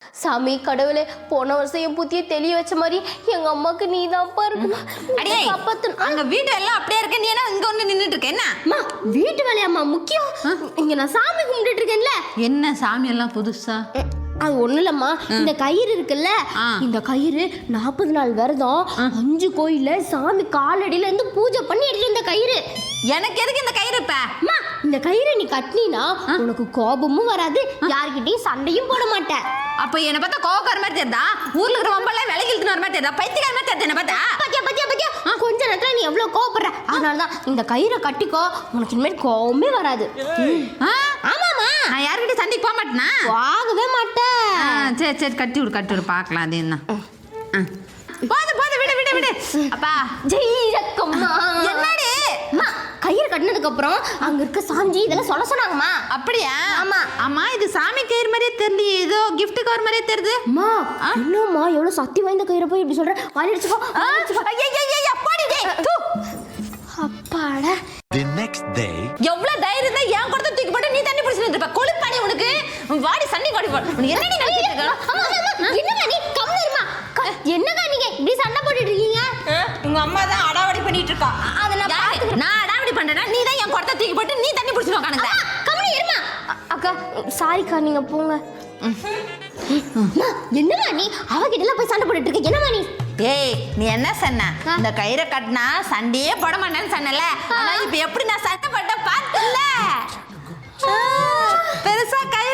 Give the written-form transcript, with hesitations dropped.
சாமி கடவுளே, போன வருஷம் என் புத்திய தெளிய வச்ச மாதிரி எங்க அம்மாக்கு நீ தான்ப்பா இருக்கணும். அங்க வீட்டு எல்லாம் அப்படியே இருக்க, நீ என்ன இங்க வந்து நின்னுட்டு இருக்க? என்ன வீட்டு வேலையாம்மா முக்கியம்? இங்க நான் சாமி கும்பிட்டுட்டு இருக்கேன்ல. என்ன சாமி எல்லாம் புதுசா? அது ஒண்ணு இல்லம்மா, இந்த கயிறு இருக்குல்ல, இந்த கயிறு 40 நாள் விரதம் 5 கோயில்ல சாமி காலடியில இருந்து பூஜை பண்ணி எடுத்துட்டு இந்த கயிறு. எனக்கு எதுக்கு இந்த கயிறு? இப்ப இந்த கயிறை நீ கட்டினா உனக்கு கோபமும் வராது, யார்கிட்டயும் சண்டையும் போட மாட்டேன். அப்ப என்ன பார்த்தா கோவக்கார மாதிரி தெரியுதா? ஊர்ல இருக்கிற வம்பல்ல விலைக்கு இழுத்துன மாதிரி தெரியுதா? பைத்தியக்கார மாதிரி தெரியுது என்ன பார்த்தா? பாத்தியா பாத்தியா பாத்தியா, கொஞ்ச நேரத்துல நீ எவ்வளவு கோவப்படுற. அதனாலதான் இந்த கயிறை கட்டிக்கோ, உனக்கு இனிமேல் கோவமே வராது. ஆமாமா, நான் யார்கிட்ட சண்டைக்கு போக மாட்டேனா? வாங்கவே மாட்டேன். சரி சரி, கட்டி விடு பார்க்கலாம். அது என்ன போது போது, விடு விடு விடு. அப்பா ஜெயிரக்கம்மா, என்னடி கயிறு கட்டினதுக்கு அப்புறம் அங்க இருக்க சாஞ்சி இதெல்லாம் சொல்ல சொன்னாங்கம்மா. அப்படியா? ஆமா ஆமா, இது சாமி கயிறு மாதிரியே தெரியல, ஏதோ கிஃப்ட் கவர் மாதிரியே தெரியுது. அம்மா என்னம்மா எவ்வளவு சக்தி வாய்ந்த கயிறை போய் இப்படி சொல்ற? வாரி அடிச்சுக்கோ. அப்பாடா. The next day எவ்வளவு தைரியம் தான் என் கொடுத்து தூக்கி போட்டு நீ தண்ணி பிடிச்சிட்டு இருப்ப? கொழுப்பாடி உனக்கு, வாடி சண்டை கொடி போடு. என்னடி நினைச்சிட்டு இருக்க? என்னங்க நீ கம்முனு இருமா. என்னங்க நீங்க இப்படி சண்டை போட்டுட்டு இருக்கீங்க? உங்க அம்மா தான் அடாவடி பண்ணிட்டு இருக்கா. அத நான் அடாவடி பண்றேனா? நீ தான் என் கொடுத்து தூக்கி போட்டு நீ தண்ணி பிடிச்சிட்டு உட்கார்ந்துட்ட. கம்முனு இருமா. அக்கா சாரிக்கா, நீங்க போங்க. என்னமா நீ அவகிட்ட எல்லாம் போய் சண்டை போட்டுட்டு இருக்க? என்னமா நீ? ஏய், நீ என்ன சொன்ன? இந்த கயிறை கட்டினா சண்டையே போட மாட்டேன்னு சொன்னல. ஆனா இப்ப எப்படி நான் சண்டை போட்ட பார்த்தல? பெருசா கயிறு